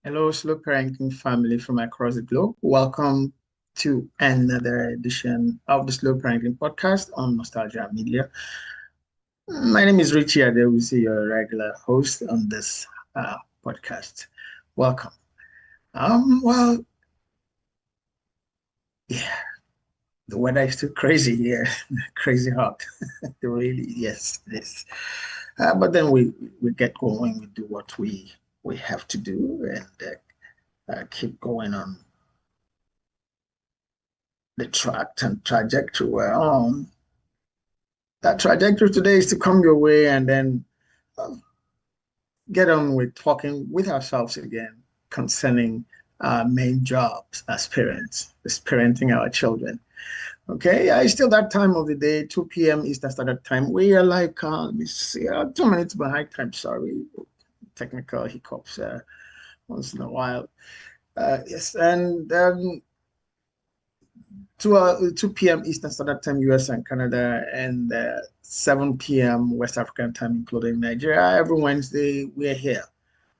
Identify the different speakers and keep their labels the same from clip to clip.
Speaker 1: Hello, slow parenting family from across the globe. Welcome to another edition of the Slow Parenting Podcast on Nostalgia Media. My name is Richie Adewusi, your regular host on this podcast. Welcome. Well, yeah, the weather is still crazy here, crazy hot. Really, yes, it is. But then we get going. We do what we have to do and keep going on the track and trajectory we're on. That trajectory today is to come your way and then uh, get on with talking with ourselves again concerning our main jobs as parents, is parenting our children. Okay, it's still that time of the day, 2 p.m. Eastern Standard Time. We are like, let me see, 2 minutes behind time. Sorry, technical hiccups once in a while. Yes, and 2 p.m. Eastern Standard Time, US and Canada, and 7 p.m. West African time, including Nigeria. Every Wednesday, we're here.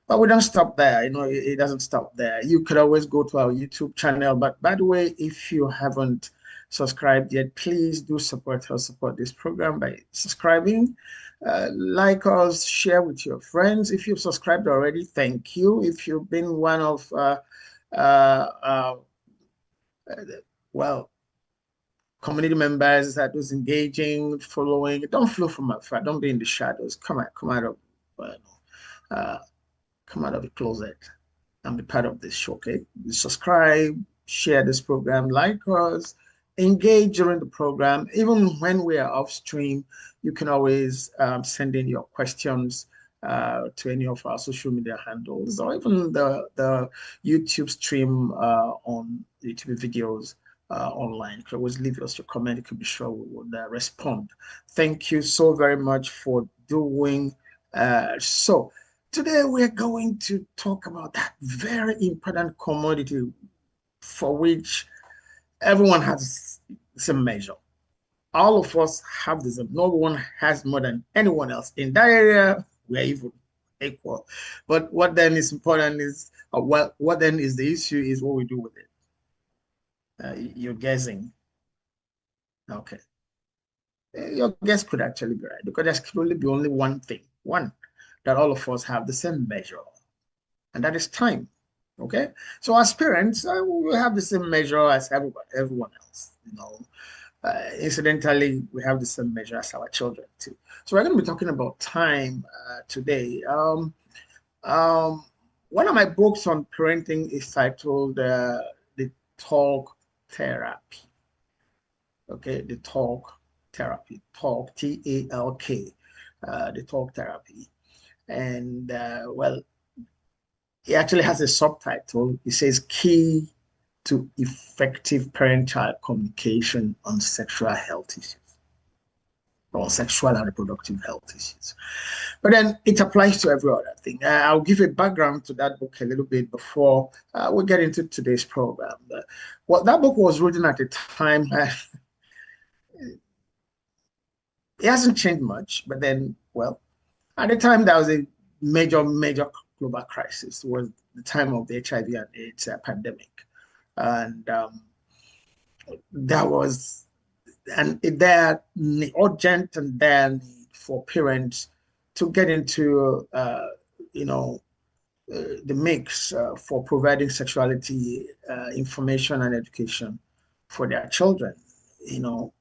Speaker 1: But we don't stop there. It doesn't stop there. You could always go to our YouTube channel. But by the way, if you haven't subscribed yet, please do support this program by subscribing. Like us, share with your friends. If you've subscribed already, thank you. If you've been one of, uh, well, community members that was engaging, following. Don't flow from afar. Don't be in the shadows. Come out of, uh, come out of the closet and be part of this show. Okay, subscribe, share this program, like us, engage during the program. Even when we are off stream, you can always send in your questions. To any of our social media handles or even the YouTube stream on YouTube videos online. You can always leave us your comment. You can be sure we will respond. Thank you so very much for doing so. Today we're going to talk about that very important commodity for which everyone has some measure. All of us have this. No one has more than anyone else. In that area, we're even equal. But what then is important is, what then is the issue is what we do with it. You're guessing. Okay. Your guess could actually be right because there could only be only one thing, one that all of us have the same measure, and that is time. Okay, so as parents, we have the same measure as everyone else. Incidentally, we have the same measure as our children too. So we're going to be talking about time today. Um, One of my books on parenting is titled "The Talk Therapy." Okay, the Talk Therapy, Talk T.A.L.K, the Talk Therapy, and it actually has a subtitle. It says "Key to Effective Parent-Child Communication on Sexual Health Issues." Or sexual and reproductive health issues. But then it applies to every other thing. I'll give a background to that book a little bit before we get into today's program. Well, that book was written at a time, it hasn't changed much, but then, well, at the time there was a major global crisis. It was the time of the HIV and AIDS pandemic. And there was there urgent and then for parents to get into you know the mix for providing sexuality information and education for their children. You know,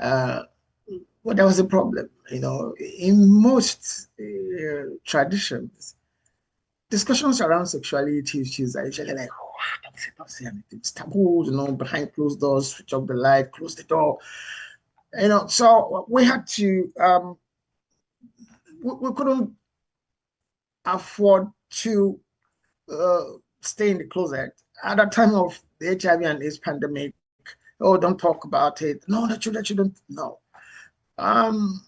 Speaker 1: uh, but there was a problem. In most traditions, discussions around sexuality issues are usually like, oh, don't say anything. It's taboo, behind closed doors, switch off the light, close the door. So we had to, we couldn't afford to uh, stay in the closet. At the time of the HIV and AIDS pandemic, oh, don't talk about it. No, that you don't. No. Um,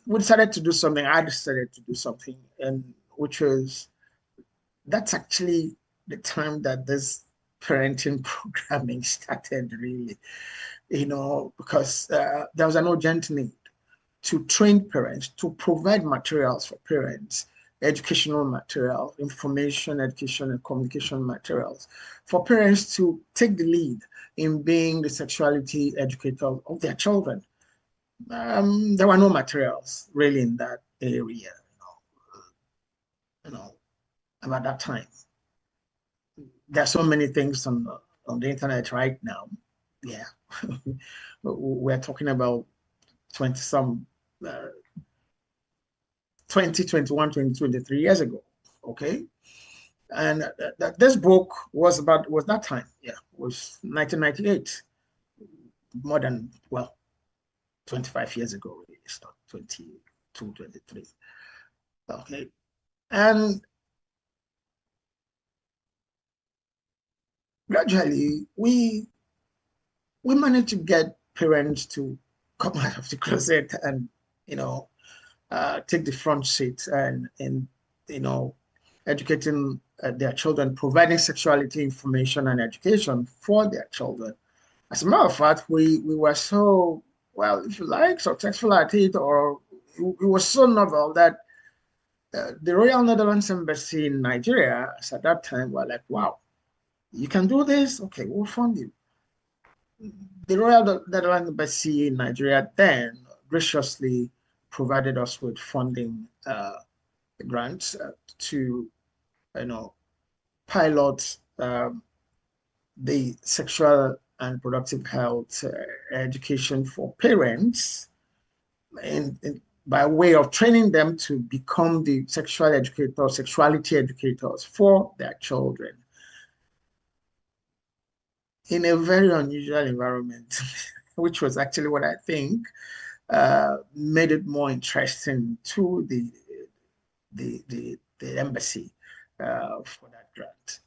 Speaker 1: we decided to do something. I decided to do something, and which was that's actually the time that this parenting programming started, really. Because there was an urgent need to train parents, to provide materials for parents educational material, information, education, and communication materials for parents to take the lead in being the sexuality educator of their children. There were no materials really in that area, you know, about that time. There are so many things on the internet right now. Yeah, we're talking about 20 some uh, 20, 21, 20, 23 years ago. Okay. And this book was that time. Yeah, was 1998, more than, well, 25 years ago. It's not 22, 23. Okay. And gradually, we managed to get parents to come out of the closet and, you know, take the front seat and you know, educating their children, providing sexuality information and education for their children. As a matter of fact, we were so, well, if you like, successful at it, or it was so novel that the Royal Netherlands Embassy in Nigeria at that time were like, wow, you can do this? Okay, we'll fund you. The Royal Netherlands Embassy in Nigeria then graciously provided us with funding grants to, you know, pilot the sexual and productive health education for parents, and by way of training them to become the sexual educators, sexuality educators for their children in a very unusual environment, which was actually what I think made it more interesting to the embassy for that grant.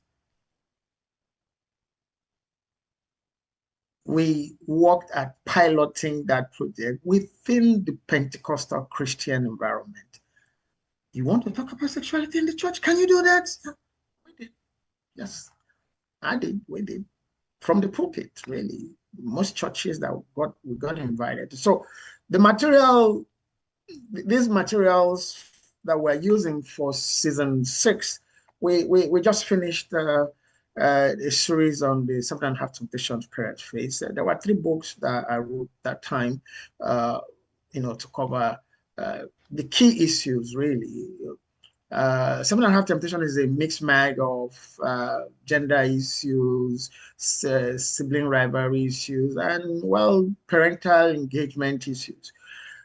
Speaker 1: We worked at piloting that project within the Pentecostal Christian environment. You want to talk about sexuality in the church? Can you do that? Yeah, we did. Yes, I did. We did. From the pulpit, really. Most churches that we got invited. So the material, these materials that we're using for season 6, we just finished a series on the 7.5 temptations parent face. There were 3 books that I wrote that time, you know, to cover the key issues really. 7.5 temptation is a mixed bag of gender issues, sibling rivalry issues, and, well, parental engagement issues.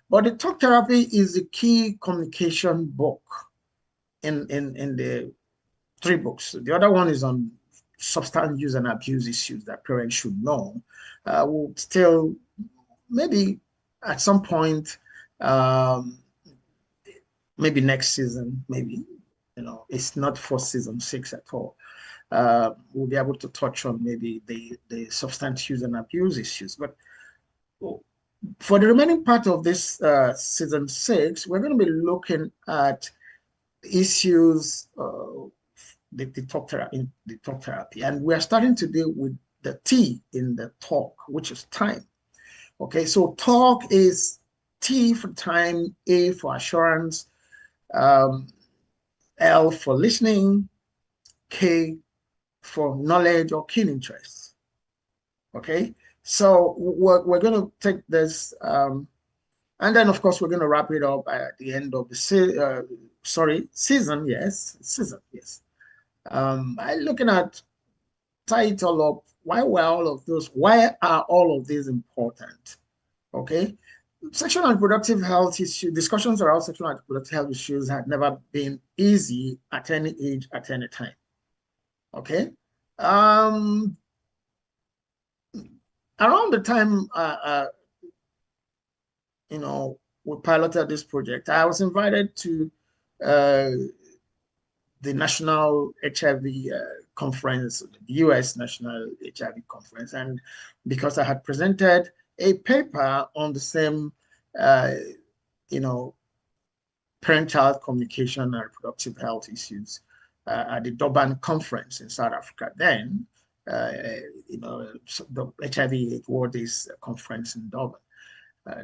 Speaker 1: But the talk therapy is a key communication book in the 3 books. The other one is on substance use and abuse issues that parents should know. We'll still, maybe at some point, um, maybe next season, maybe, you know, it's not for season 6 at all. We'll be able to touch on maybe the substance use and abuse issues. But for the remaining part of this season 6, we're going to be looking at issues, the talk therapy, and we are starting to deal with the T in the talk, which is time. Okay, so talk is T for time, A for assurance, um, L for listening, K for knowledge or keen interest. Okay, so we're going to take this, and then of course we're going to wrap it up at the end of the season. Yes, season. Yes. I'm looking at title of why are all of these important? Okay. Sexual and reproductive health issues, discussions around sexual and reproductive health issues had never been easy at any age, at any time. Okay. Um, Around the time, you know, we piloted this project, I was invited to uh, the National HIV Conference, the US National HIV Conference. And because I had presented a paper on the same, uh, you know, parent-child communication and reproductive health issues at the Durban Conference in South Africa then, uh, you know, the HIV World AIDS conference in Durban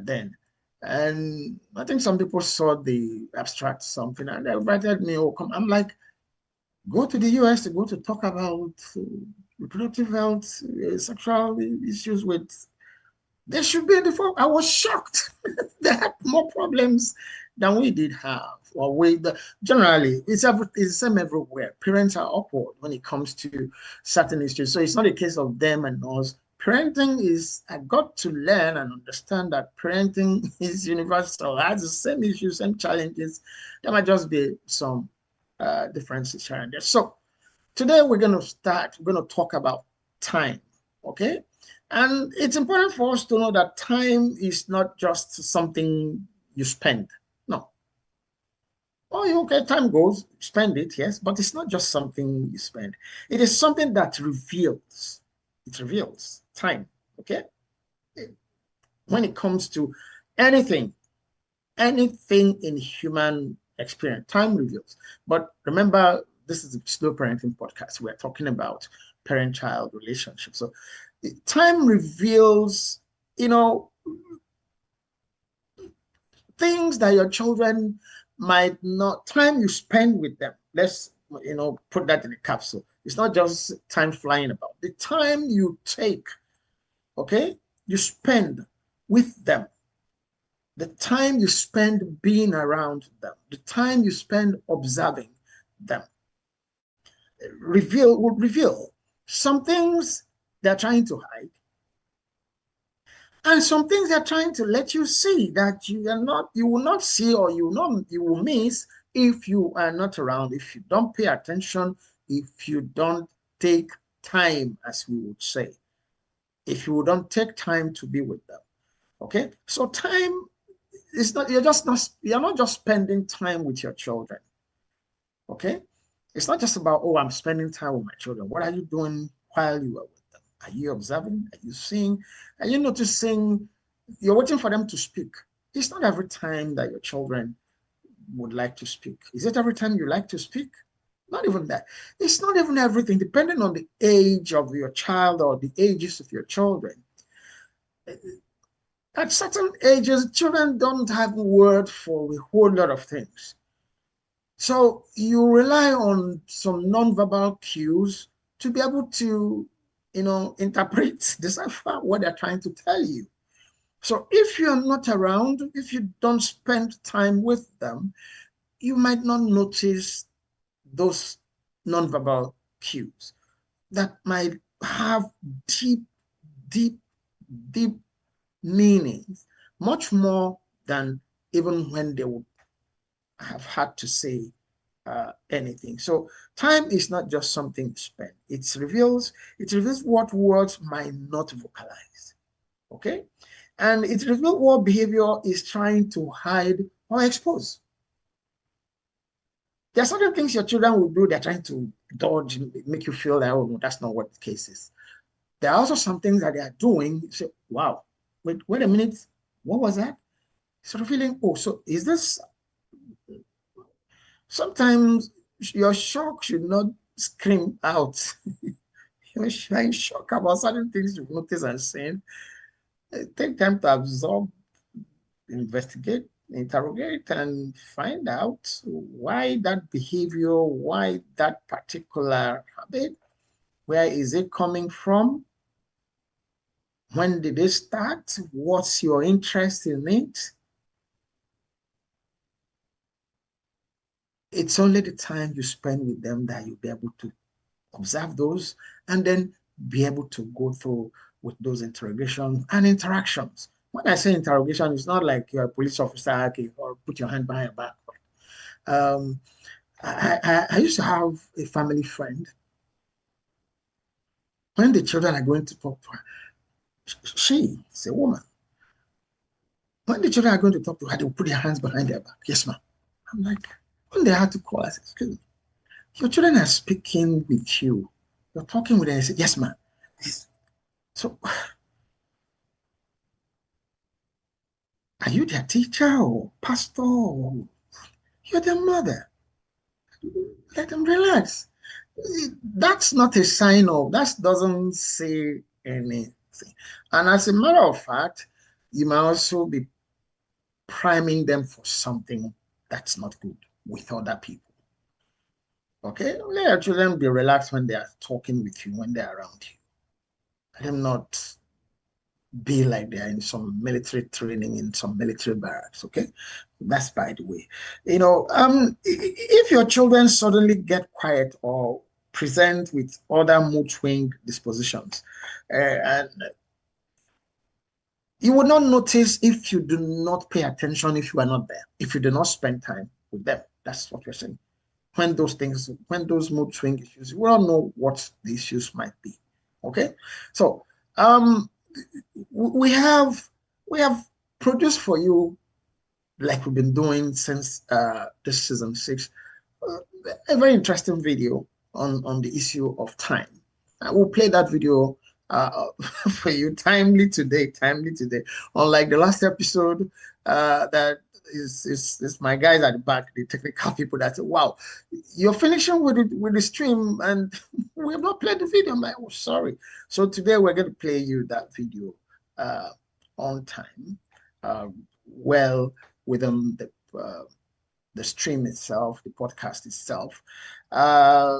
Speaker 1: then. And I think some people saw the abstract something and they invited me. Oh, come. I'm like, go to the US to go to talk about reproductive health, sexual issues with. They should be in the phone. I was shocked. They had more problems than we did have. Or generally, it's the same everywhere. Parents are awkward when it comes to certain issues. So it's not a case of them and us. Parenting is, I got to learn and understand that parenting is universal, has the same issues, same challenges. There might just be some differences here and there. So today we're going to talk about time, okay? And it's important for us to know that time is not just something you spend. No. Oh, okay, time goes, spend it, yes, but it's not just something you spend. It is something that reveals. It reveals time, okay? When it comes to anything, anything in human experience, time reveals. But remember, this is a slow parenting podcast. We're talking about parent-child relationships. So time reveals, you know, things that your children might not, time you spend with them. Let's, put that in a capsule. It's not just time flying about. The time you take, okay, you spend with them, the time you spend being around them, the time you spend observing them, will reveal some things they're trying to hide, and some things they're trying to let you see that you will not see, or you will miss if you are not around, if you don't pay attention, if you don't take time, as we would say, if you don't take time to be with them. Okay, so time is not, you're not just spending time with your children. Okay, it's not just about, oh, I'm spending time with my children. What are you doing while you are with them? Are you observing? Are you seeing? Are you noticing? You're waiting for them to speak. It's not every time that your children would like to speak. Is it every time you like to speak? Not even that. It's not even everything, depending on the age of your child or the ages of your children. At certain ages, children don't have word for a whole lot of things. So you rely on some nonverbal cues to be able to, interpret, decipher what they're trying to tell you. So if you're not around, if you don't spend time with them, you might not notice those nonverbal cues that might have deep, deep, deep meanings, much more than even when they would have had to say anything. So time is not just something you spend. It reveals what words might not vocalize. Okay? And it reveals what behavior is trying to hide or expose. There are certain things your children will do, they're trying to dodge, make you feel that, oh no, that's not what the case is. There are also some things that they are doing, you say, wow, wait a minute, what was that? Sort of feeling, oh, so is this. Sometimes your shock should not scream out. You're in shock about certain things you've noticed and seen. Take time to absorb, investigate, interrogate, and find out why that behavior, why that particular habit, where is it coming from? When did it start? What's your interest in it? It's only the time you spend with them that you'll be able to observe those and then be able to go through with those interrogations and interactions. When I say interrogation, it's not like you're a police officer, okay, or put your hand behind your back. Um, I used to have a family friend. When the children are going to talk to her, she's a woman. When the children are going to talk to her, they will put their hands behind their back. Yes, ma'am. I'm like, when they had to call, I said, excuse me, your children are speaking with you. You're talking with them. I said, yes, ma'am. So, are you their teacher or pastor or you're their mother? Let them relax. That's not a sign of, that doesn't say anything. And as a matter of fact, you might also be priming them for something that's not good with other people. Okay? Let your children be relaxed when they are talking with you, when they're around you. Let them not be like they're in some military training in some military barracks. Okay, that's by the way. If your children suddenly get quiet or present with other mood swing dispositions, and you will not notice if you do not pay attention, if you are not there, if you do not spend time with them. That's what you're saying. When those mood swing issues, we all know what the issues might be. Okay, so um we have we have produced for you, like we've been doing since this season 6, uh, a very interesting video on the issue of time. I will play that video for you timely today. Unlike the last episode, that is my guys at the back, the technical people that say, "Wow, you're finishing with the stream and we have not played the video." I'm like, "Oh, sorry." So today we're going to play you that video uh, on time, well within the stream itself, the podcast itself. Uh,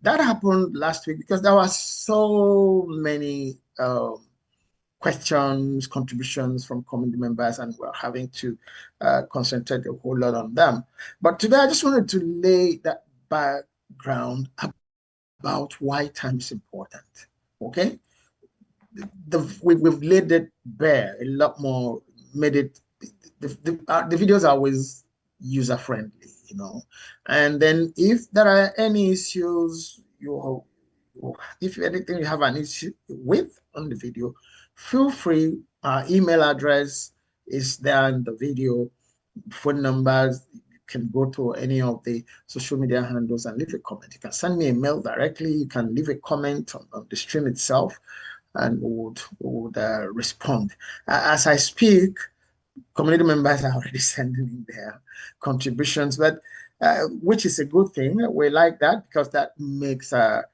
Speaker 1: that happened last week because there were so many questions, contributions from community members, and we're having to concentrate a whole lot on them. But today I just wanted to lay that background about why time is important. Okay? We've laid it bare a lot more, made it, the videos are always user friendly, and then if there are any issues, if anything you have an issue with on the video, feel free. Our email address is there in the video, phone numbers. You can go to any of the social media handles and leave a comment. You can send me a mail directly. You can leave a comment on the stream itself, and we would respond. As I speak, community members are already sending in their contributions, but which is a good thing. We like that because that makes the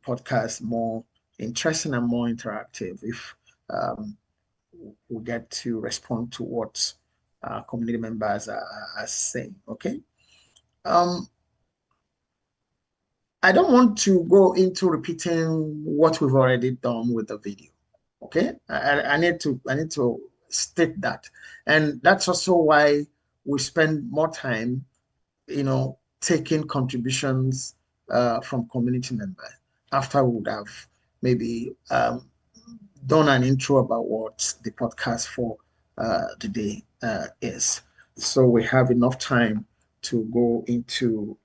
Speaker 1: podcast more interesting and more interactive if we get to respond to what community members are saying. Okay. Um, I don't want to go into repeating what we've already done with the video. Okay, I need to state that, and that's also why we spend more time, taking contributions from community members after we would have maybe done an intro about what the podcast for today is. So we have enough time to go into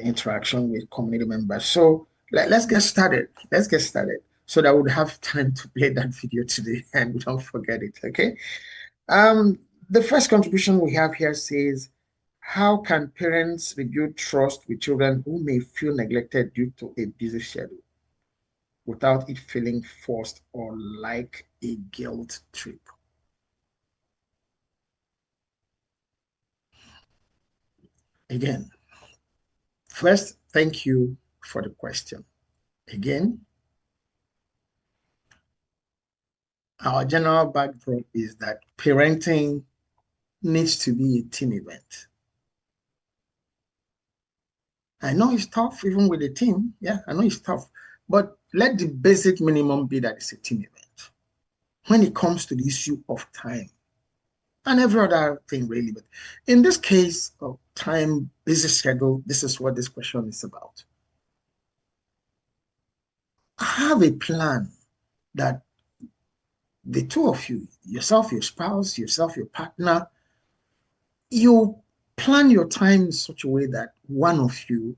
Speaker 1: interaction with community members. So let's get started. Let's get started so that we'll have time to play that video today and we don't forget it. Okay. Um, the first contribution we have here says, how can parents rebuild trust with children who may feel neglected due to a busy schedule without it feeling forced or like a guilt trip? Again, first, thank you for the question. Again, our general backdrop is that parenting needs to be a team event. I know it's tough, even with a team. Yeah, I know it's tough. But let the basic minimum be that it's a team event. When it comes to the issue of time and every other thing, really. But in this case of time, busy schedule, this is what this question is about. Have a plan that the two of you, yourself, your spouse, yourself, your partner, you plan your time in such a way that one of you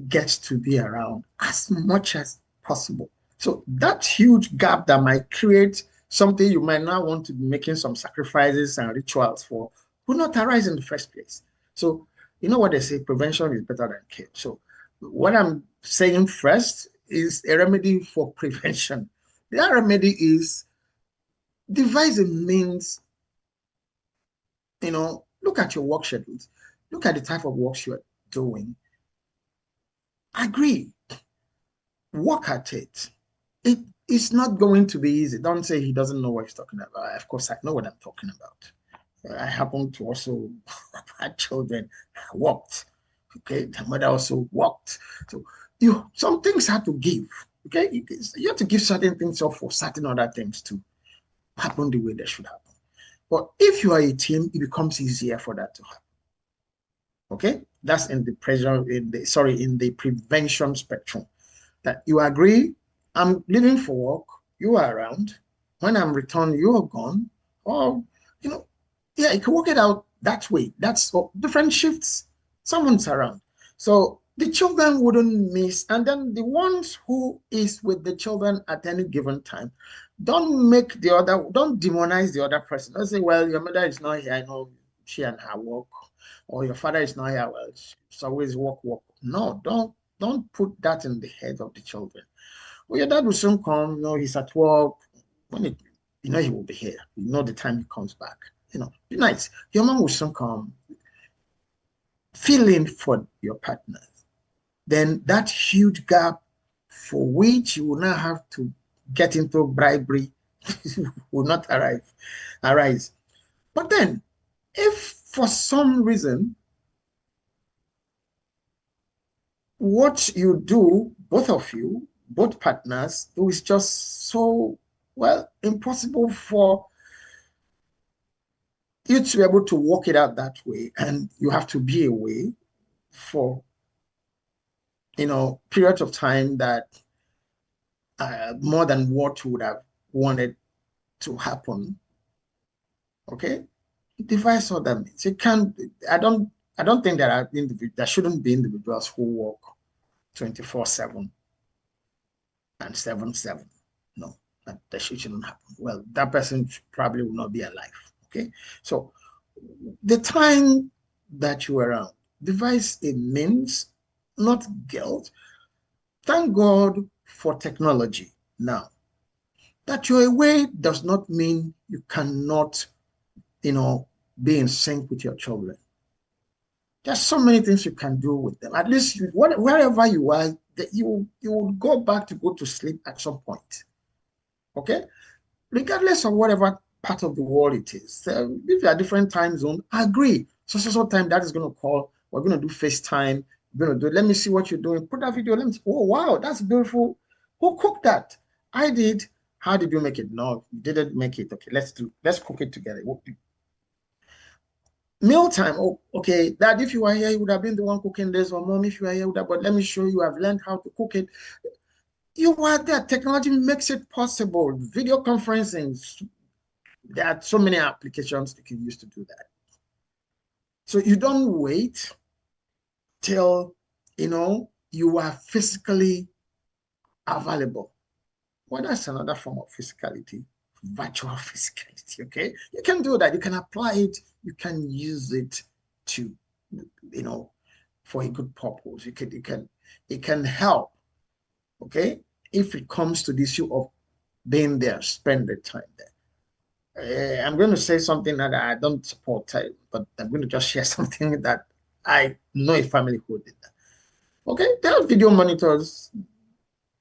Speaker 1: gets to be around as much as possible. So that huge gap that might create something you might not want to be making some sacrifices and rituals for will not arise in the first place. So you know what they say, prevention is better than cure. So what I'm saying first is a remedy for prevention. The remedy is devise a means, look at your work schedules, look at the type of work you're doing, agree, work at it. it is not going to be easy. Don't say he doesn't know what he's talking about. Of course, I know what I'm talking about. I happen to also have children. I worked. Okay, my mother also worked. So some things have to give. Okay, you have to give certain things up for certain other things to happen the way they should happen. But if you are a team, it becomes easier for that to happen. Okay, that's in the pressure in the prevention spectrum. That you agree, I'm leaving for work, you are around. When I'm returned, you're gone. Or, you know, yeah, you can work it out that way. That's different shifts. Someone's around. So the children wouldn't miss. And then the ones who is with the children at any given time, don't demonize the other person. Don't say, well, your mother is not here. I know she and her work. Or your father is not here. Well, it's always work, work. No, don't put that in the head of the children. Well, your dad will soon come. He's at work. When he will be here. The time he comes back. Be nice. Your mom will soon come. Fill in for your partner. Then that huge gap for which you will now have to get into bribery will not arise. But then, if for some reason what you do, both of you, both partners, do is just so, well, impossible for you to be able to work it out that way, and you have to be away for, periods of time that more than what you would have wanted to happen. Okay, devise other means. You can't. I don't think there shouldn't be individuals who work 24/7 and 7/7. No, that shouldn't happen. Well, that person probably will not be alive. Okay, so the time that you are around, devise a means, not guilt. Thank God for technology now. That you're away does not mean you cannot, be in sync with your children. There's so many things you can do with them. At least wherever you are, that you will go back to go to sleep at some point. Okay? Regardless of whatever part of the world it is. If you're a different time zone, agree. So time that is going to call. We're going to do FaceTime. We're going to do, let me see what you're doing. Put that video. Let me see. Oh, wow, that's beautiful. Who cooked that? I did. How did you make it? No, you didn't make it. Okay, let's cook it together. Mealtime. Oh, okay. Dad, if you were here, you would have been the one cooking this, or mom, if you were here, but let me show you. I've learned how to cook it. You are there. Technology makes it possible. Video conferencing. There are so many applications you can use to do that. So you don't wait till, you are physically available. Well, that's another form of physicality, virtual physicality, okay? You can do that. You can apply it. You can use it to, for a good purpose. It can help, okay? If it comes to the issue of being there, spend the time there. I'm going to say something that I don't support, but I'm going to just share something that I know a family who did that. Okay, there are video monitors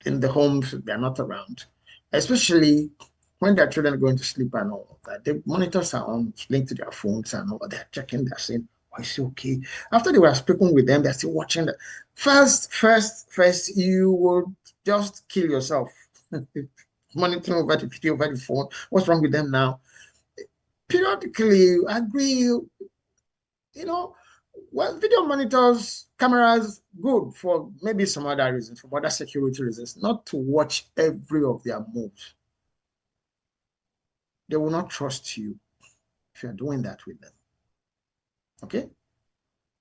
Speaker 1: in the homes, they're not around, especially when their children are going to sleep and all of that. The monitors are on, linked to their phones and all. They're checking, they're saying, oh, is it okay? After they were speaking with them, they're still watching. First, you would just kill yourself. Monitoring over the video, over the phone. What's wrong with them now? Periodically, agree, well, video monitors, cameras, good for maybe some other reasons, for other security reasons, not to watch every of their moves. They will not trust you if you're doing that with them. Okay?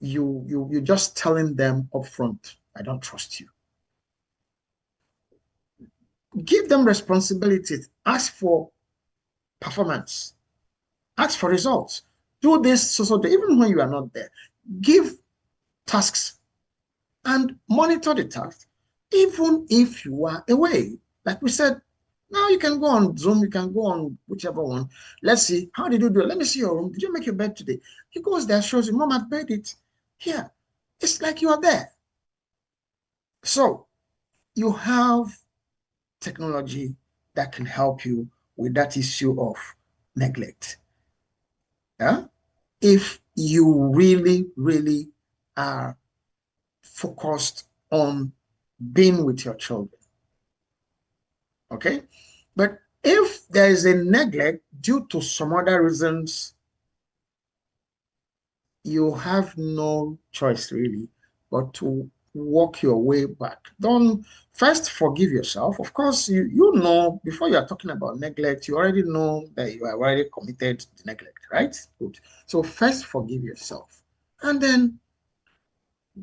Speaker 1: You're just telling them upfront, I don't trust you. Give them responsibilities. Ask for performance. Ask for results. Do this so even when you are not there. Give tasks and monitor the tasks, even if you are away. Like we said, now you can go on Zoom, you can go on whichever one. Let's see, how did you do it? Let me see your room. Did you make your bed today? He goes there, shows you, Mom, I've made it. Here, it's like you are there. So you have technology that can help you with that issue of neglect. Yeah? If you really, really are focused on being with your children. Okay? But if there is a neglect due to some other reasons, you have no choice really but to walk your way back. Don't first forgive yourself. Of course, you know before you are talking about neglect, you already know that you are already committed to neglect, right? Good. So first forgive yourself and then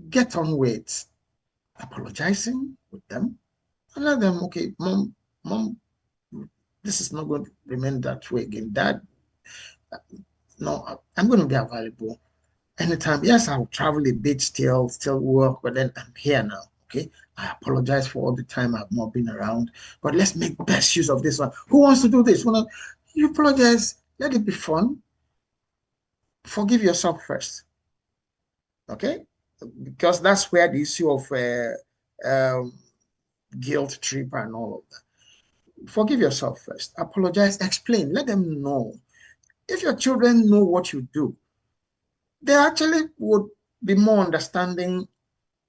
Speaker 1: get on with apologizing with them and let them, okay, mom, this is not going to remain that way again. Dad, no, I'm going to be available anytime. Yes, I'll travel a bit, still work, but then I'm here now. Okay. I apologize for all the time I've not been around, but let's make best use of this one. Who wants to do this? Well, you apologize, let it be fun. Forgive yourself first. Okay. Because that's where the issue of um, guilt trip and all of that. Forgive yourself first. Apologize, explain, let them know. If your children know what you do, they actually would be more understanding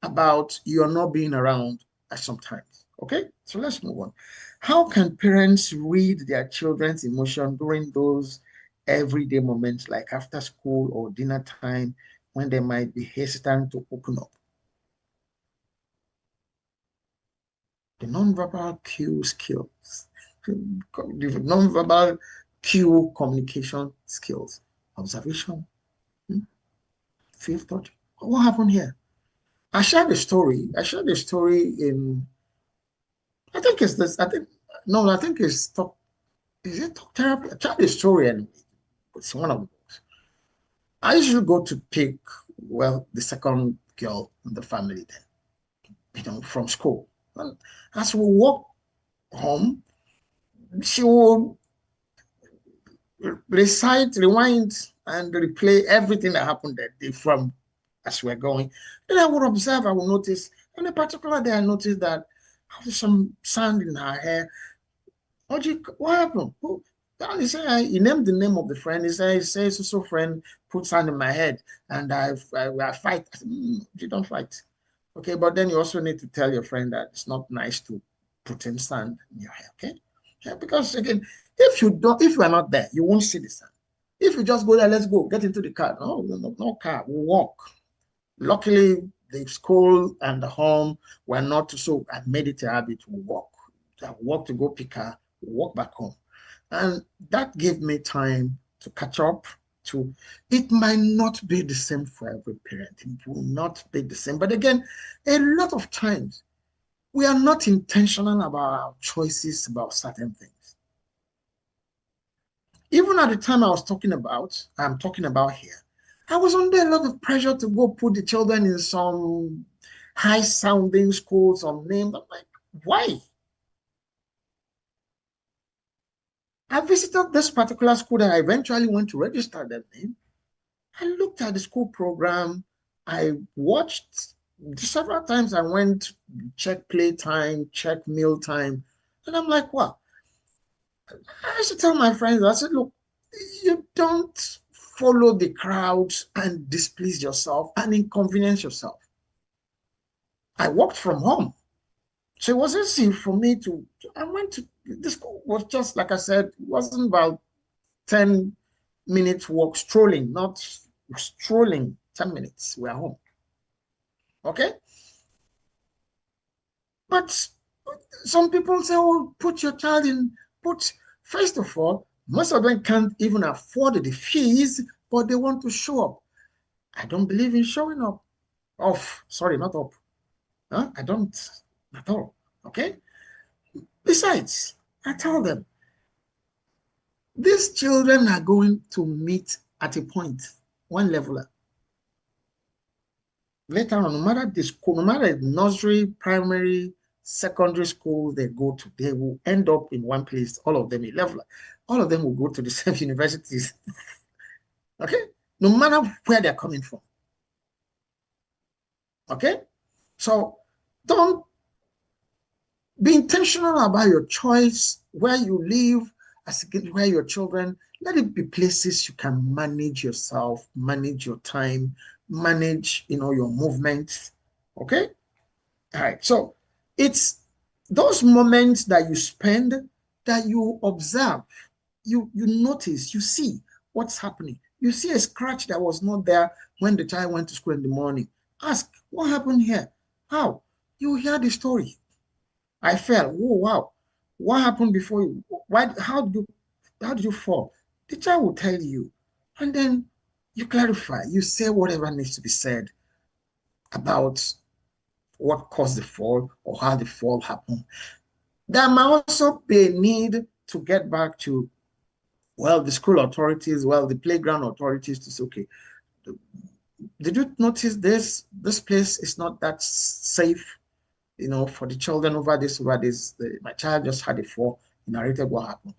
Speaker 1: about you're not being around at some times. Okay, so let's move on. How can parents read their children's emotion during those everyday moments like after school or dinner time when they might be hesitant to open up? The nonverbal cue skills, the nonverbal cue communication skills, observation, fifth thought. What happened here? I shared a story. I shared a story in, I think it's this, I think, no, I think it's talk, is it talk therapy? I shared a story and it's one of the books. I usually go to pick, well, the second girl in the family then, from school. Well, as we walk home, she will recite, rewind, and replay everything that happened that day from as we're going. Then I would observe, I will notice, on a particular day, I noticed that I have some sand in her hair. What happened? Who? He said, he named the name of the friend. He says, so friend put sand in my head and I fight. I said, you don't fight. Okay, but then you also need to tell your friend that it's not nice to put in sand in your hair. Okay? Yeah, because again, if you are not there, you won't see the sand. If you just go there, let's go, get into the car. No car, we'll walk. Luckily, the school and the home were not so. I made it a habit to walk. I walk to go pick her, walk back home. And that gave me time to catch up to, it might not be the same for every parent. It will not be the same. But again, a lot of times we are not intentional about our choices about certain things. Even at the time I'm talking about here, I was under a lot of pressure to go put the children in some high sounding schools, some names. I'm like, why? I visited this particular school that I eventually went to register them in. I looked at the school program. I watched several times. I went check playtime, check meal time. And I'm like, wow. I used to tell my friends, I said, look, you don't follow the crowd and displease yourself and inconvenience yourself. I worked from home. So it was easy for me I went to, the school was just, like I said, it wasn't about 10 minutes walk strolling, not strolling 10 minutes. We're home. Okay? But some people say, oh, put your child in, first of all, most of them can't even afford the fees, but they want to show up. I don't believe in showing up. Off, sorry, not up. Huh? I don't at all. Okay? Besides, I tell them, these children are going to meet at a point, one level. Later on, no matter the school, no matter the nursery, primary, secondary school they go to, they will end up in one place, all of them a level. All of them will go to the same universities. Okay? No matter where they're coming from. Okay? So don't Be intentional about your choice, where you live, where your children. Let it be places you can manage yourself, manage your time, manage, your movements. Okay. All right. So it's those moments that you spend, that you observe, you notice, you see what's happening. You see a scratch that was not there when the child went to school in the morning. Ask, what happened here? How? You hear the story. I fell. Oh wow. What happened before you? Why? How did you fall? The child will tell you. And then you clarify. You say whatever needs to be said about what caused the fall or how the fall happened. There might also be a need to get back to, the school authorities, the playground authorities, to say, okay, did you notice this? This place is not that safe, for the children over this. My child just had a fall. He narrated what happened.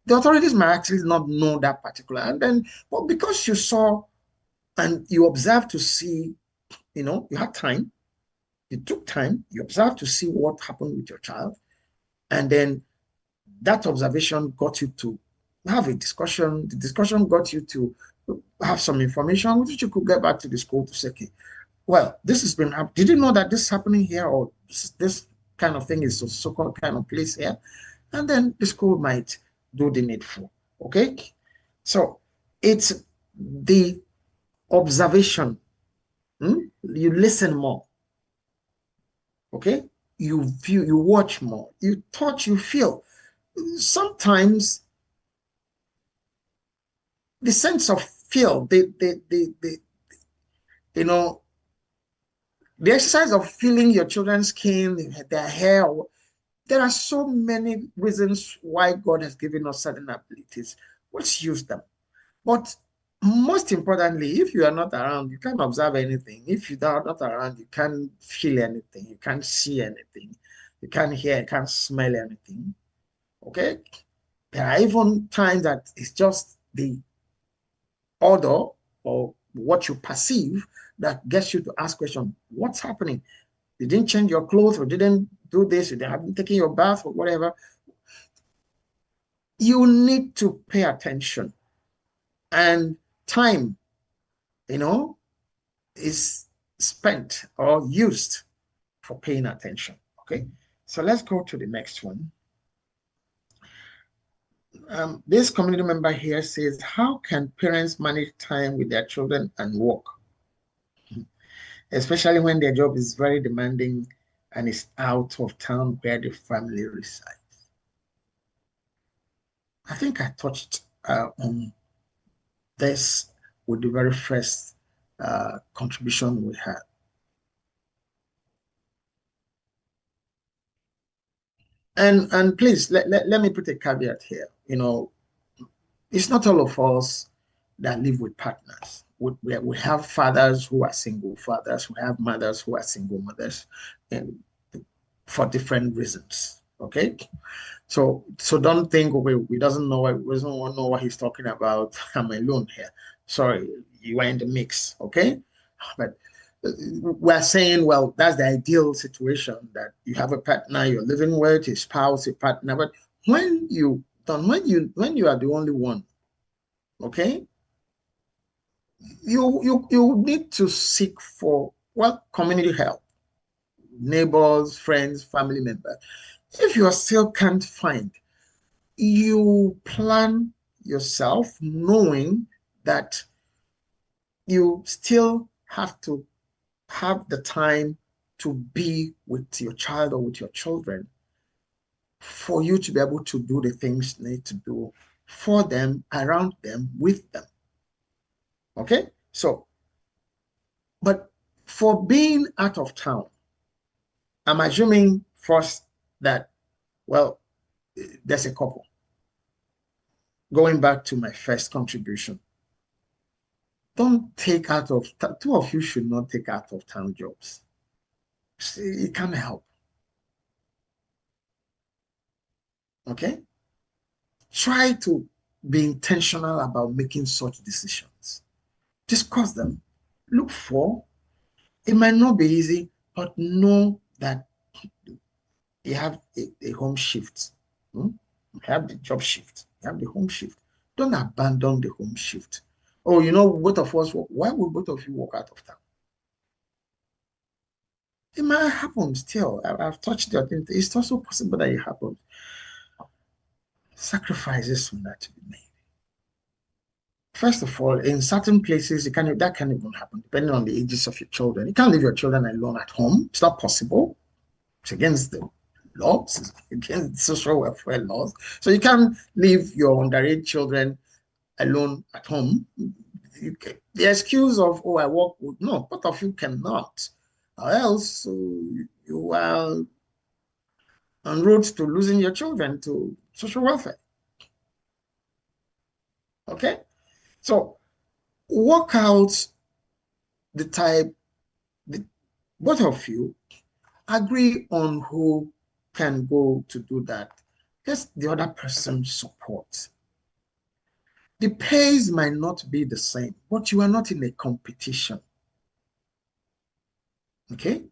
Speaker 1: The authorities might actually not know that particular. And then, but because you saw and you observed to see, you had time, you took time, you observed to see what happened with your child. And then that observation got you to have a discussion. The discussion got you to have some information which you could get back to the school to say, okay, well, this has been happening. Did you know that this is happening here, or this kind of thing is a so-called kind of place here? And then the school might do the needful. Okay. So it's the observation. You listen more. Okay. You view, you watch more, you touch, you feel. Sometimes the sense of feel, you know, the exercise of feeling your children's skin, their hair. There are so many reasons why God has given us certain abilities. Let's use them. But most importantly, if you are not around, you can't observe anything. If you are not around, you can't feel anything. You can't see anything. You can't hear, you can't smell anything. Okay? There are even times that it's just the odor or what you perceive that gets you to ask questions. What's happening? You didn't change your clothes, or didn't do this, you haven't taken your bath, or whatever. You need to pay attention. And time, you know, is spent or used for paying attention. Okay. So let's go to the next one. This community member here says, how can parents manage time with their children and work, especially when their job is very demanding and is out of town where the family resides? I think I touched on this with the very first contribution we had. And please let me put a caveat here. It's not all of us that live with partners. We have fathers who are single fathers. We have mothers who are single mothers, and for different reasons. Okay, so don't think, okay, we doesn't know we doesn't want to know what he's talking about. I'm alone here. Sorry, you are in the mix. Okay, but we're saying, well, that's the ideal situation, that you have a partner you're living with, a spouse, a partner. But when you are the only one, okay, you need to seek for, community help, neighbors, friends, family members. If you still can't find, you plan yourself knowing that you still have to have the time to be with your child or with your children, for you to be able to do the things you need to do for them, around them, with them. Okay? So, but for being out of town, I'm assuming first that, well, there's a couple. Going back to my first contribution, don't take out of, two of you should not take out of town jobs. It can't help. Okay? Try to be intentional about making such decisions. Discuss them. Look for, it might not be easy, but know that you have a home shift. Hmm? You have the job shift. You have the home shift. Don't abandon the home shift. Oh, both of us, why would both of you walk out of town? It might happen still. I've touched the thing. It's also possible that it happens. Sacrifices will not to be made. First of all, in certain places, that can even happen, depending on the ages of your children. You can't leave your children alone at home. It's not possible. It's against the laws, it's against social welfare laws. So you can't leave your underage children alone at home. The excuse of, oh, I work with, no, both of you cannot. Or else you are on road to losing your children to social welfare. Okay? So work out the type, the, both of you agree on who can go to do that. Just the other person support. The pace might not be the same, but you are not in a competition. Okay?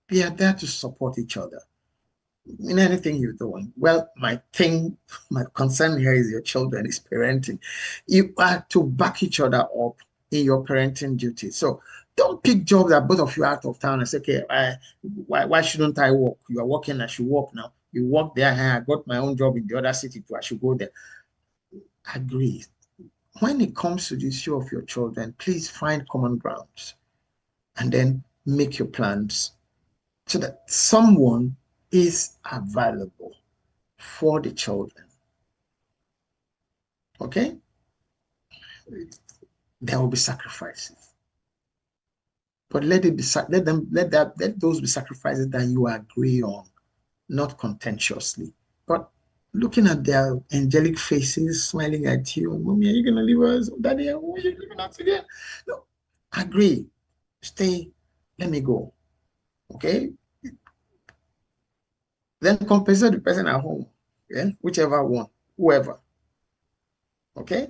Speaker 1: We are there to support each other in anything you're doing. Well, my concern here is your children, is parenting. You are to back each other up in your parenting duties. So don't pick jobs that both of you are out of town and say, okay, why shouldn't I work? You are working, I should work now. You work there, I got my own job in the other city too, I should go there. Agree. When it comes to the issue of your children, please find common grounds and then make your plans so that someone is available for the children. Okay? There will be sacrifices. But let those be sacrifices that you agree on, not contentiously. But looking at their angelic faces, smiling at you, Mommy, are you gonna leave us? Daddy, are you leaving us again? No, agree. Stay, let me go. Okay? Then compensate the person at home. Yeah, whichever one, whoever. Okay?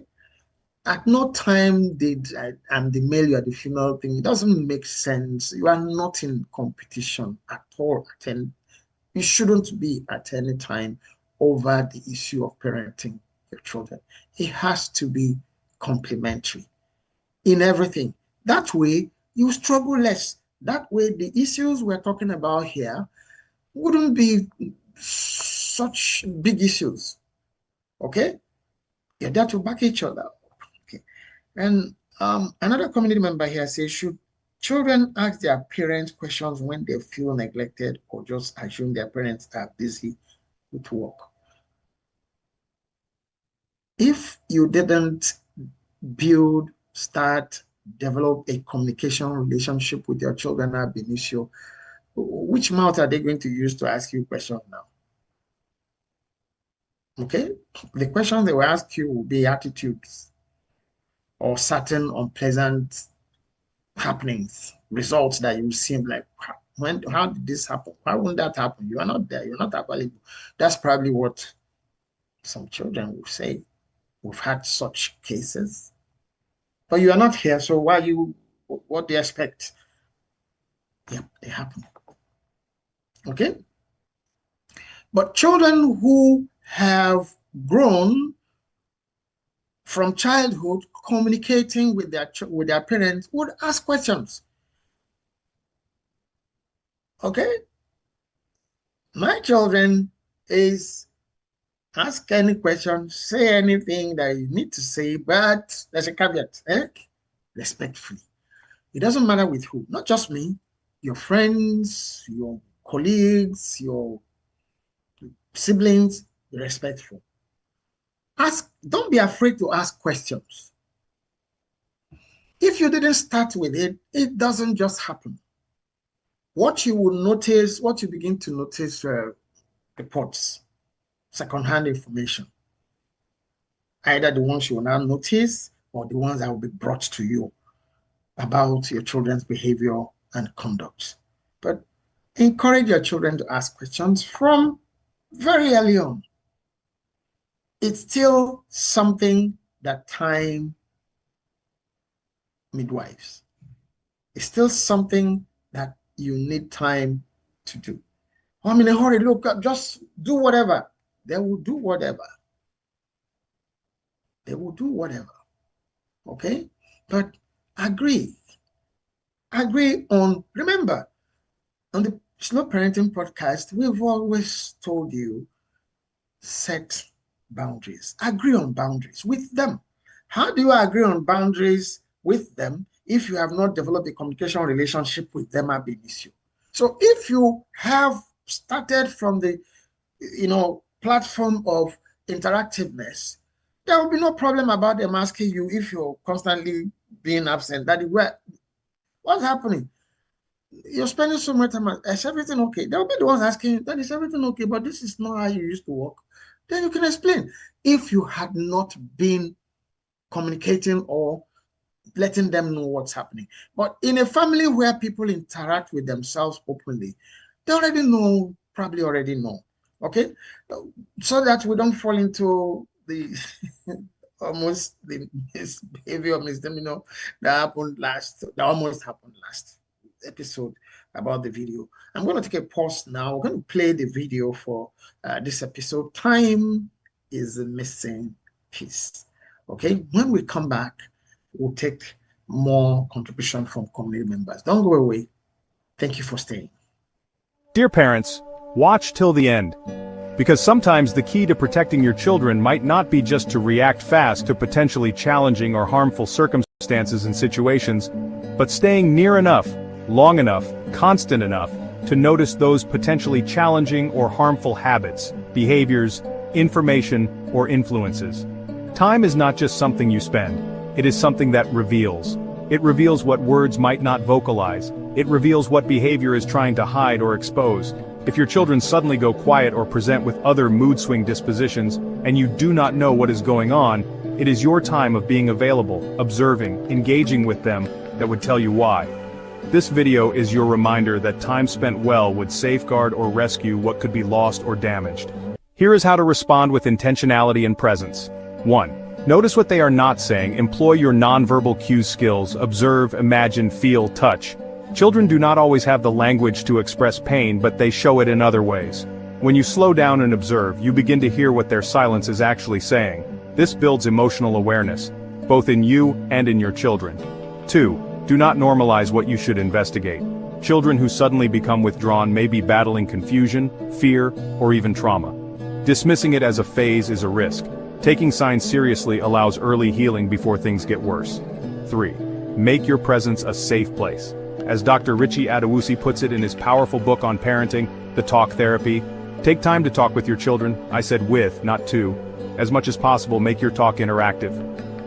Speaker 1: At no time did I'm the male, you are the female thing. It doesn't make sense. You are not in competition at all. You shouldn't be at any time over the issue of parenting your children. It has to be complementary in everything. That way, you struggle less. That way, the issues we're talking about here wouldn't be such big issues. Okay? You're there to back each other. Okay. And another community member here says, should children ask their parents questions when they feel neglected or just assume their parents are busy with work? If you didn't develop a communication relationship with your children ab initio, which mouth are they going to use to ask you questions now? Okay? The questions they will ask you will be attitudes or certain unpleasant happenings, results that you seem like, how did this happen? Why wouldn't that happen? You are not there, you're not available. That's probably what some children will say. We've had such cases. But you are not here, so what do you expect? Yeah, they happen. Okay? But children who have grown from childhood communicating with their parents would ask questions. Okay? My children is ask any question, say anything that you need to say, but there's a caveat, respectfully. It doesn't matter with who, not just me, your friends, your colleagues, your siblings, be respectful. Don't be afraid to ask questions. If you didn't start with it, it doesn't just happen. What you begin to notice reports, secondhand information, either the ones you will now notice or the ones that will be brought to you about your children's behavior and conduct. But encourage your children to ask questions from very early on. It's still something that time midwives. It's still something that you need time to do. I'm in a hurry. Look, just do whatever. They will do whatever. They will do whatever. Okay? But agree. Agree on, remember, on the Slow Parenting podcast, we've always told you set boundaries. Agree on boundaries with them. How do you agree on boundaries with them if you have not developed a communication relationship with them ab initio? So if you have started from the platform of interactiveness, there will be no problem about them asking you if you're constantly being absent. That is what's happening? You're spending so much time. Is everything okay? They'll be the ones asking, that is everything okay, but this is not how you used to work. Then you can explain. If you had not been communicating or letting them know what's happening. But in a family where people interact with themselves openly, they already know, probably already know. Okay? So that we don't fall into the almost the misbehavior, misdemeanor that almost happened last episode about the video. I'm going to take a pause now. We're going to play the video for this episode. Time is the missing piece. Okay, when we come back, we'll take more contribution from community members. Don't go away. Thank you for staying.
Speaker 2: Dear parents, watch till the end. Because sometimes the key to protecting your children might not be just to react fast to potentially challenging or harmful circumstances and situations, but staying near enough, long enough, constant enough, to notice those potentially challenging or harmful habits, behaviors, information, or influences. Time is not just something you spend, it is something that reveals. It reveals what words might not vocalize. It reveals what behavior is trying to hide or expose. If your children suddenly go quiet or present with other mood swing dispositions, and you do not know what is going on, it is your time of being available, observing, engaging with them, that would tell you why. This video is your reminder that time spent well would safeguard or rescue what could be lost or damaged. Here is how to respond with intentionality and presence. 1. Notice what they are not saying. Employ your nonverbal cue skills. Observe, imagine, feel, touch. Children do not always have the language to express pain, but they show it in other ways. When you slow down and observe, you begin to hear what their silence is actually saying. This builds emotional awareness, both in you and in your children. 2. Do not normalize what you should investigate. Children who suddenly become withdrawn may be battling confusion, fear, or even trauma. Dismissing it as a phase is a risk. Taking signs seriously allows early healing before things get worse. 3. Make your presence a safe place. As Dr. Richie Adewusi puts it in his powerful book on parenting, T.A.L.K Therapy, take time to talk with your children. I said with, not to. As much as possible, make your talk interactive.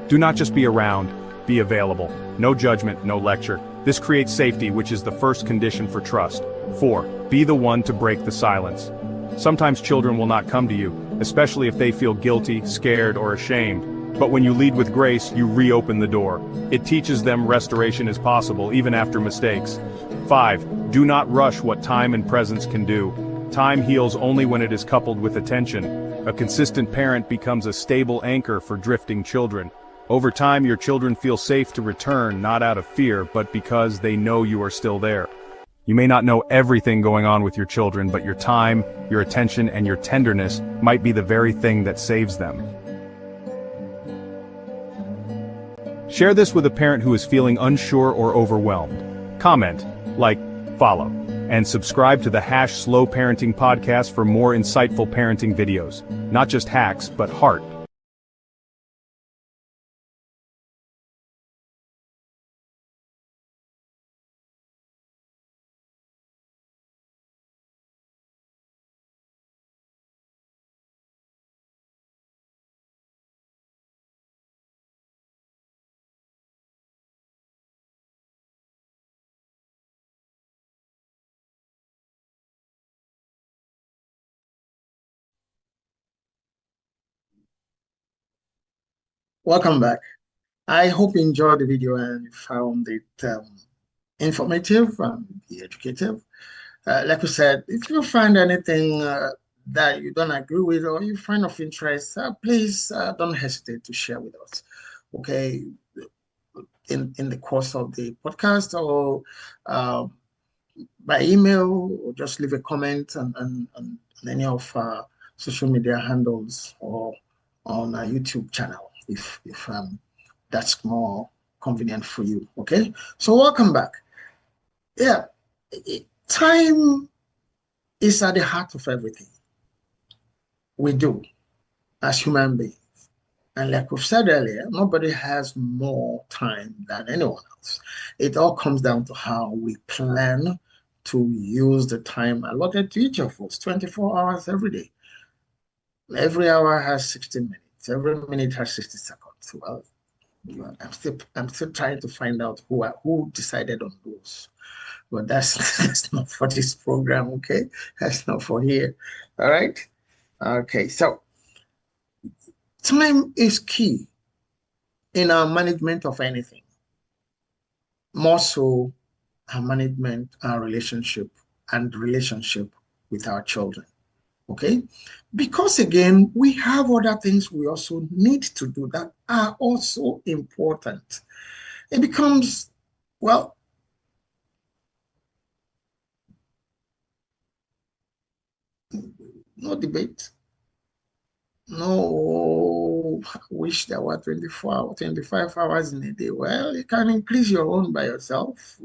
Speaker 2: Do not just be around, be available. No judgment, no lecture. This creates safety, which is the first condition for trust. 4. Be the one to break the silence. Sometimes children will not come to you, especially if they feel guilty, scared, or ashamed. But when you lead with grace, you reopen the door. It teaches them restoration is possible, even after mistakes. 5. Do not rush what time and presence can do. Time heals only when it is coupled with attention. A consistent parent becomes a stable anchor for drifting children. Over time, your children feel safe to return, not out of fear, but because they know you are still there. You may not know everything going on with your children, but your time, your attention, and your tenderness might be the very thing that saves them. Share this with a parent who is feeling unsure or overwhelmed. Comment, like, follow, and subscribe to the #Slow Parenting podcast for more insightful parenting videos. Not just hacks, but heart.
Speaker 1: Welcome back. I hope you enjoyed the video and you found it informative and educative. Like we said, if you find anything that you don't agree with or you find of interest, please don't hesitate to share with us. Okay, in the course of the podcast or by email or just leave a comment on any of our social media handles or on our YouTube channel if that's more convenient for you. Okay, so welcome back. Yeah, time is at the heart of everything we do as human beings. And like we've said earlier, nobody has more time than anyone else. It all comes down to how we plan to use the time allotted to each of us, 24 hours every day. Every hour has 60 minutes. Every minute has 60 seconds. Well, I'm still trying to find out who decided on those. But that's not for this program, okay? That's not for here. All right. Okay. So time is key in our management of anything. More so our management, our relationship with our children. Okay? Because again, we have other things we also need to do that are also important. It becomes, well, no debate. No, I wish there were 24 hours, 25 hours in a day. Well, you can increase your own by yourself.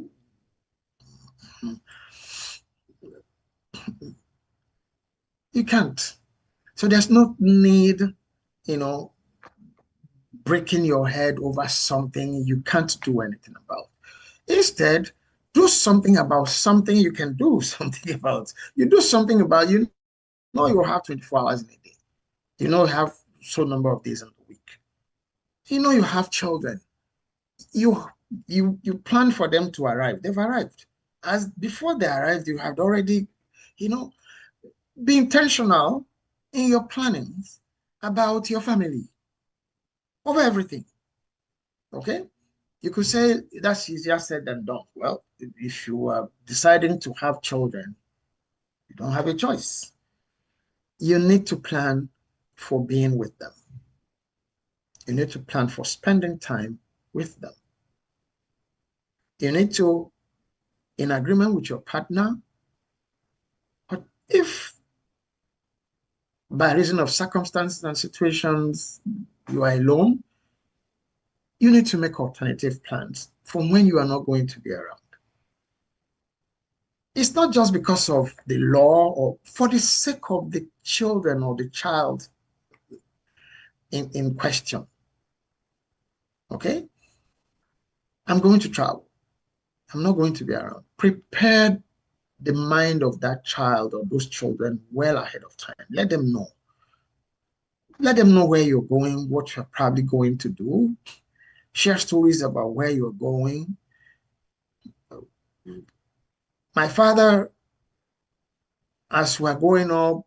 Speaker 1: You can't. So there's no need, you know, breaking your head over something you can't do anything about. Instead, do something about something you can do something about. You do something about, you know, you have 24 hours in a day. You know, you have so number of days in the week. You know, you have children. You you plan for them to arrive. They've arrived. As before they arrived, you had already, you know, be intentional in your plannings about your family, over everything. Okay? You could say that's easier said than done. Well, if you are deciding to have children, you don't have a choice. You need to plan for being with them. You need to plan for spending time with them. You need to, in agreement with your partner, but if by reason of circumstances and situations you are alone, you need to make alternative plans from when you are not going to be around. It's not just because of the law or for the sake of the children or the child in question. Okay? I'm going to travel. I'm not going to be around. Prepare the mind of that child or those children well ahead of time. Let them know. Let them know where you're going, what you're probably going to do. Share stories about where you're going. My father, as we're growing up,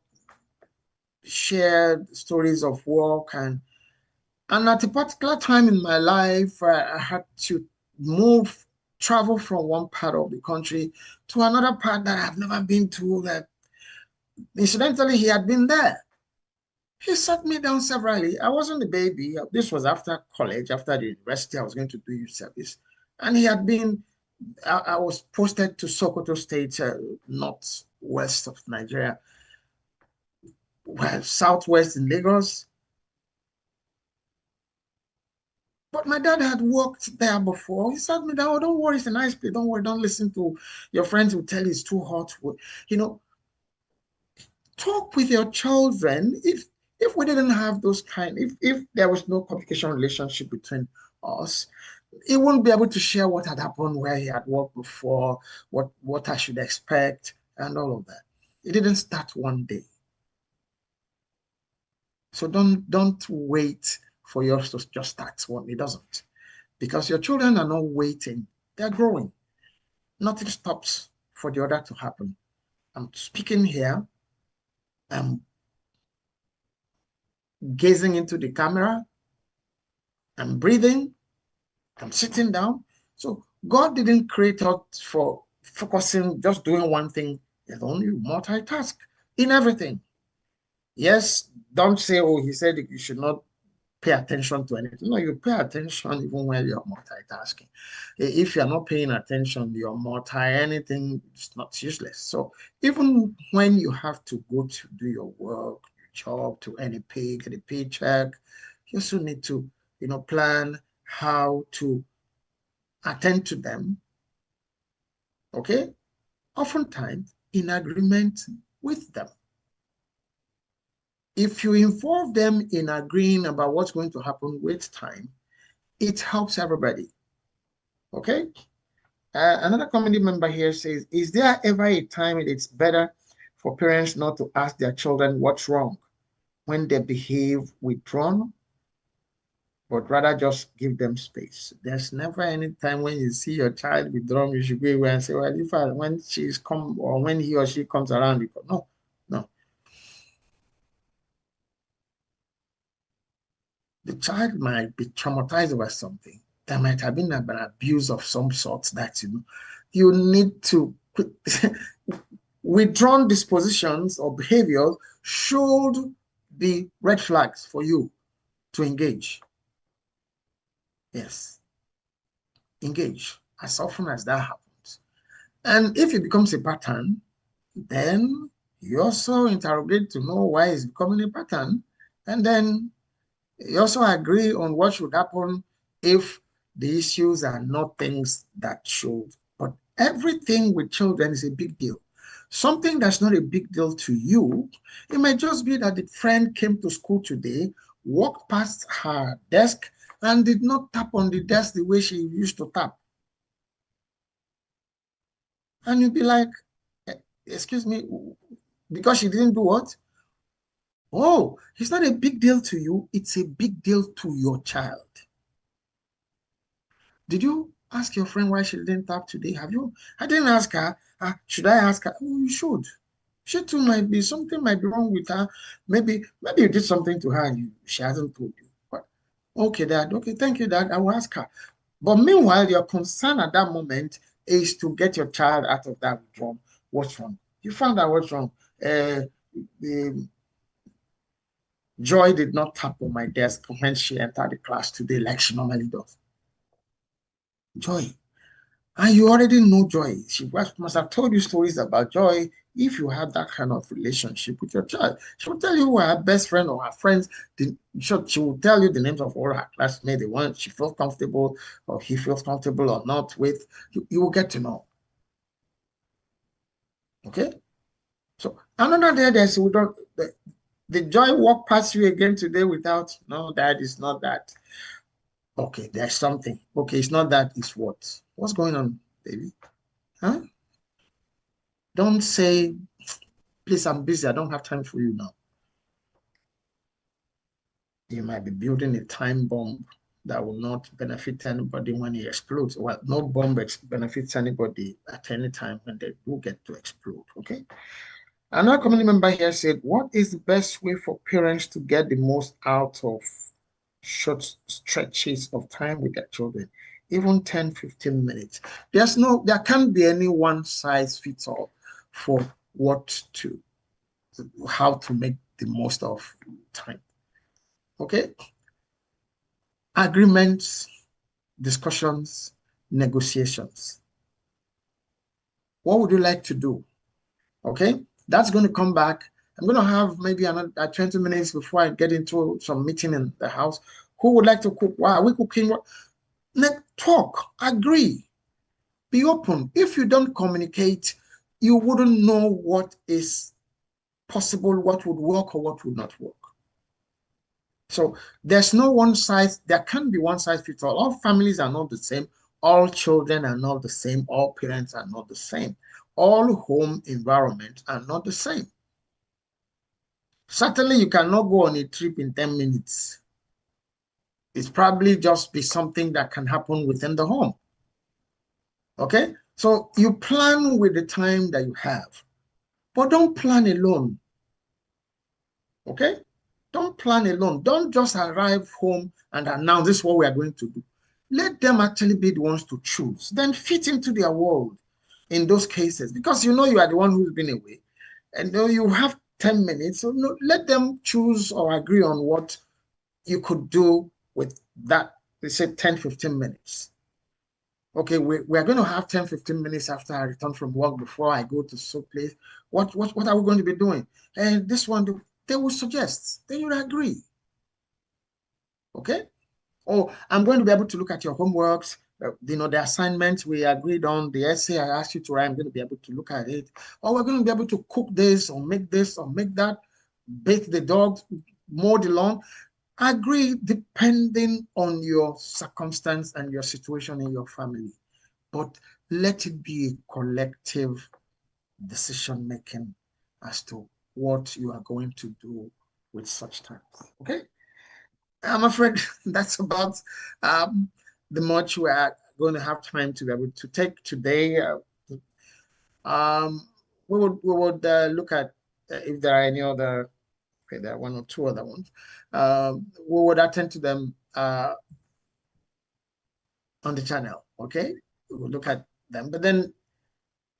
Speaker 1: shared stories of work and at a particular time in my life, I had to travel from one part of the country to another part that I've never been to. That incidentally, he had been there. He sat me down severally. I wasn't a baby. This was after college, after the university. I was going to do youth service. And he had been, I was posted to Sokoto State, northwest of Nigeria, well, southwest in Lagos. But my dad had worked there before. He said me that, oh, don't worry, it's a nice place. Don't worry, don't listen to your friends who tell you it's too hot. You know, talk with your children. If we didn't have those if there was no communication relationship between us, he wouldn't be able to share what had happened where he had worked before, what I should expect, and all of that. It didn't start one day. So don't wait for yours to just start one. It doesn't. Because your children are not waiting, they're growing. Nothing stops for the other to happen. I'm speaking here, I'm gazing into the camera, I'm breathing, I'm sitting down. So God didn't create us for focusing, just doing one thing alone. You multitask in everything. Yes, don't say, oh, he said you should not pay attention to anything. No, you pay attention even when you're multitasking. If you're not paying attention, you're anything, it's not useless. So even when you have to go to do your work, your job, to earn a pay, get a paycheck, you also need to, plan how to attend to them. Okay? Oftentimes in agreement with them. If you involve them in agreeing about what's going to happen with time, it helps everybody. Okay? Another committee member here says, is there ever a time it's better for parents not to ask their children what's wrong when they behave withdrawn, but rather just give them space? There's never any time when you see your child withdrawn, you should go away and say, well, when she's come or when he or she comes around, you go, no, no. The child might be traumatized over something. There might have been an abuse of some sort that you need to withdrawn dispositions or behaviors should be red flags for you to engage. Yes, engage as often as that happens. And if it becomes a pattern, then you also interrogate to know why it's becoming a pattern, and then you also agree on what should happen if the issues are not things that should. But everything with children is a big deal. Something that's not a big deal to you, it might just be that the friend came to school today, walked past her desk, and did not tap on the desk the way she used to tap. And you'd be like, excuse me, because she didn't do what? Oh, it's not a big deal to you. It's a big deal to your child. Did you ask your friend why she didn't tap today? Have you? I didn't ask her. Should I ask her? Oh, you should. She too might be, something might be wrong with her. Maybe you did something to her and she hasn't told you. But, okay, Dad. Okay, thank you, Dad. I will ask her. But meanwhile, your concern at that moment is to get your child out of that withdrawal. What's wrong? You found out what's wrong. Joy did not tap on my desk when she entered the class today like she normally does. Joy. And you already know Joy. She must have told you stories about Joy. If you have that kind of relationship with your child, she will tell you who her best friend or her friends. She will tell you the names of all her classmates, the ones she feels comfortable or he feels comfortable or not with. You will get to know. Okay? So another day, there's the Joy walk past you again today without, no, Dad, it's not that. Okay, there's something. Okay, it's not that, it's what? What's going on, baby? Huh? Don't say, please, I'm busy. I don't have time for you now. You might be building a time bomb that will not benefit anybody when it explodes. Well, no bomb benefits anybody at any time when they do get to explode, okay? Another community member here said, what is the best way for parents to get the most out of short stretches of time with their children? Even 10, 15 minutes. There can't be any one size fits all for how to make the most of time. Okay? Agreements, discussions, negotiations. What would you like to do? Okay? That's going to come back. I'm going to have maybe another 20 minutes before I get into some meeting in the house. Who would like to cook? Why are we cooking? Talk, agree, be open. If you don't communicate, you wouldn't know what is possible, what would work or what would not work. So there's no one size, there can't be one size fits all. All families are not the same. All children are not the same. All parents are not the same. All home environments are not the same. Certainly, you cannot go on a trip in 10 minutes. It's probably just be something that can happen within the home. Okay? So you plan with the time that you have, but don't plan alone. Okay? Don't plan alone. Don't just arrive home and announce this is what we are going to do. Let them actually be the ones to choose. Then fit into their world in those cases, because you are the one who's been away. And you have 10 minutes. So let them choose or agree on what you could do with that, let's say 10, 15 minutes. Okay, we're going to have 10, 15 minutes after I return from work before I go to some place. What are we going to be doing? And this one, they will suggest, then you'll agree. Okay? Oh, I'm going to be able to look at your homeworks, the assignments we agreed on, the essay I asked you to write, I'm going to be able to look at it. Or we're going to be able to cook this or make that, bake the dogs, mow the lawn. Agree depending on your circumstance and your situation in your family. But let it be a collective decision making as to what you are going to do with such times. Okay? I'm afraid that's about um, the much we are going to have time to be able to take today. Um, we would look at if there are any other. Okay, there are one or two other ones. We would attend to them on the channel. Okay, we will look at them. But then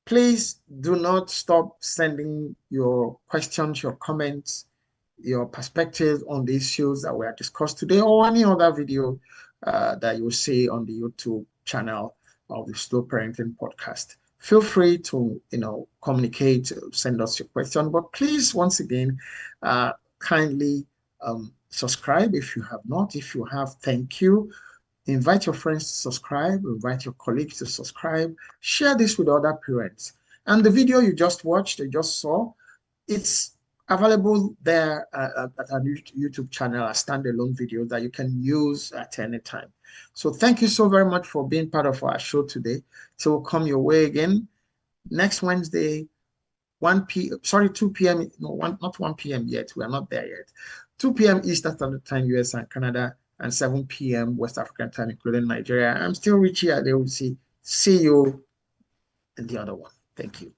Speaker 1: please do not stop sending your questions, your comments, your perspectives on the issues that were discussed today or any other video that you will see on the YouTube channel of the Slow Parenting Podcast. Feel free to, communicate, send us your question, but please, once again, kindly subscribe if you have not. If you have, thank you. Invite your friends to subscribe, invite your colleagues to subscribe, share this with other parents. And the video you just watched, you just saw, it's available there at our YouTube channel, a standalone video that you can use at any time. So thank you so very much for being part of our show today. So we'll come your way again next Wednesday, 2 p.m. No, not 1 p.m. yet. We are not there yet. 2 p.m. Eastern Standard Time, US and Canada, and 7 p.m. West African time, including Nigeria. I'm still Richie Adewusi. See you in the other one. Thank you.